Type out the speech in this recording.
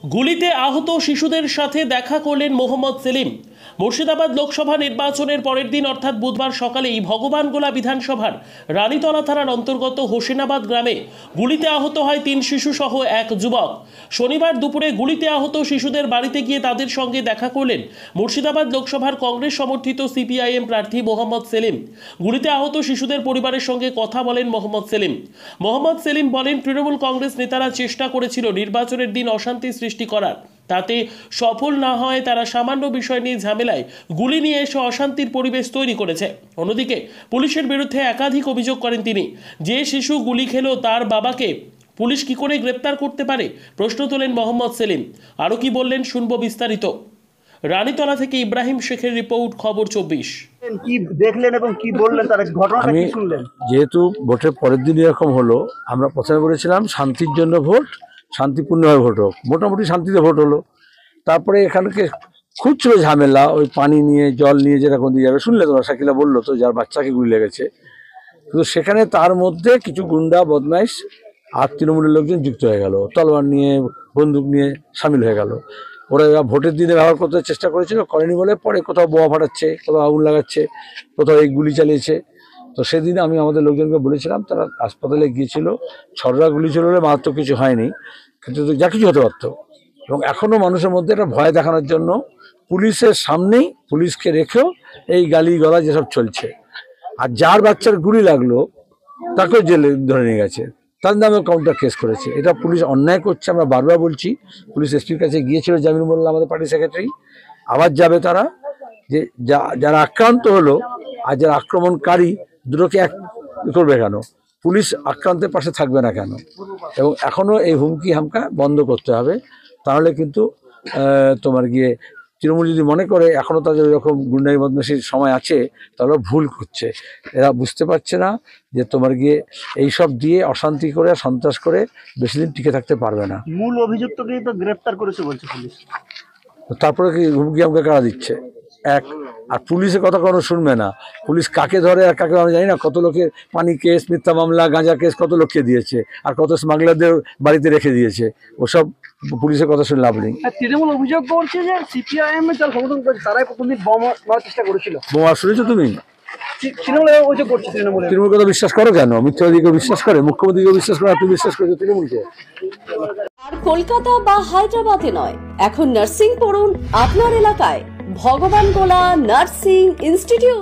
গুলিতে আহত শিশুদের সাথে দেখা করলেন মোহাম্মদ সেলিম। মুর্শিদাবাদ লোকসভা নির্বাচনের পরের দিন অর্থাৎ বুধবার সকালেই ভগবানগোলা বিধানসভার রানীতলা থানার অন্তর্গত হোসেনাবাদ গ্রামে গুলিতে আহত হয় 3 শিশু সহ এক যুবক। শনিবার দুপুরে গুলিতে আহত শিশুদের বাড়িতে গিয়ে তাদের সঙ্গে দেখা করলেন মুর্শিদাবাদ লোকসভার কংগ্রেস সমর্থিত সিপিআইএম প্রার্থী মোহাম্মদ সেলিম। গুলিতে আহত শিশুদের পরিবারের সঙ্গে কথা বলেন মোহাম্মদ সেলিম। মোহাম্মদ সেলিম বলেন, তৃণমূল কংগ্রেস নেতারা চেষ্টা করেছিল নির্বাচনের দিন অশান্তি সৃষ্টি করার, তাতে সফল না হয় তারা সামান্য বিষয় নিয়ে ঝামেলায় গুলি নিয়ে এসে অশান্তির পরিবেশ তৈরি করেছে। অন্যদিকে পুলিশের বিরুদ্ধে একাধিক অভিযোগ করেন তিনি। যে শিশু গুলি খেলো তার বাবাকে পুলিশ কি করে গ্রেপ্তার করতে পারে, প্রশ্ন তোলেন মোহাম্মদ সেলিম। আরও কি বললেন শুনবো বিস্তারিত। রানীতলা থেকে ইব্রাহিম শেখের রিপোর্ট, খবর 24। কি দেখলেন এবং কি বললেন, তার ঘটনাটা কি শুনলেন? যেহেতু ভোটের পরের দিন এরকম হলো, আমরা প্রথমে বলেছিলাম শান্তির জন্য ভোট, শান্তিপূর্ণভাবে ভোট হোক। মোটামুটি শান্তিতে ভোট হলো। তারপরে এখানকে খুব ছিল ঝামেলা, ওই পানি নিয়ে জল নিয়ে যেরকম দিয়ে যাবে, শুনলে তোমরা শাকিলা বললো তো, যার বাচ্চাকে গুলি লেগেছে। কিন্তু সেখানে তার মধ্যে কিছু গুন্ডা বদমাইশ আর তৃণমূলের লোকজন যুক্ত হয়ে গেল, তলোয়ার নিয়ে বন্দুক নিয়ে সামিল হয়ে গেল। ওরা ভোটের দিনে ব্যবহার করতে চেষ্টা করেছিল, করেনি বলে পরে কোথাও বোমা ফাটাচ্ছে, কোথাও আগুন লাগাচ্ছে, কোথাও এই গুলি চালিয়েছে। তো সেদিন আমি আমাদের লোকজনকে বলেছিলাম, তারা হাসপাতালে গিয়েছিল। ছড়রা গুলি ছিল বলে মারাত্মক কিছু হয়নি, কিন্তু যা কিছু হতে পারতো। এবং এখনও মানুষের মধ্যে একটা ভয় দেখানোর জন্য পুলিশের সামনেই পুলিশকে রেখেও এই গালি গলা যেসব চলছে। আর যার বাচ্চার গুলি লাগলো তাকেও জেলে ধরে নিয়ে গেছে, তার নামে কাউন্টার কেস করেছে। এটা পুলিশ অন্যায় করছে, আমরা বারবার বলছি। পুলিশ এসপির কাছে গিয়েছিল জামিল মোল্লা, আমাদের পার্টি সেক্রেটারি, আবার যাবে তারা। যে যারা আক্রান্ত হলো আর যারা আক্রমণকারী, দুটোকে এক করবে কেন? পুলিশ আক্রান্তের পাশে থাকবে না কেন? এবং এখনও এই হুমকি হামকা বন্ধ করতে হবে। তাহলে কিন্তু তোমার গিয়ে তৃণমূল যদি মনে করে এখনও তাদের এরকম গুন্ডামি বদমাশির সময় আছে, তাহলে ভুল করছে। এরা বুঝতে পারছে না যে তোমার গিয়ে এইসব দিয়ে অশান্তি করে সন্ত্রাস করে বেশি দিন টিকে থাকতে পারবে না। মূল অভিযুক্তকে তো গ্রেফতার করেছে বলছে পুলিশ। তারপরে কি হুমকি আমাকে কারা দিচ্ছে? এক, আর পুলিশের কথা কোনো শুনবে না। পুলিশ কাকে ধরে আর কাকে আমরা জানি না। কত লোকের পানি কেস, মিথ্যা মামলা, গাঁজা কেস কত লোককে দিয়েছে, আর কত স্মাগলারদের বাড়িতে রেখে দিয়েছে। ওসব পুলিশের কথা শুনে লাভ নেই। তৃণমূল অভিযোগ করছে যে সিপিআইএম এর যারা সমর্থন করছে তারাই প্রথম দিন বোমা মারার চেষ্টা করেছিল। বোমা শুনেছো তুমি? তৃণমূল অভিযোগ করছে। তৃণমূল কথা বিশ্বাস করো কেন? মিথ্যাবাদীকে বিশ্বাস করে, মুখ্যমন্ত্রীকে বিশ্বাস করে, তুমি বিশ্বাস করছো তৃণমূলকে? আর কলকাতা বা হায়দ্রাবাদে নয়, এখন নার্সিং পড়ুন আপনার এলাকায়। Bhagwangola nursing institute.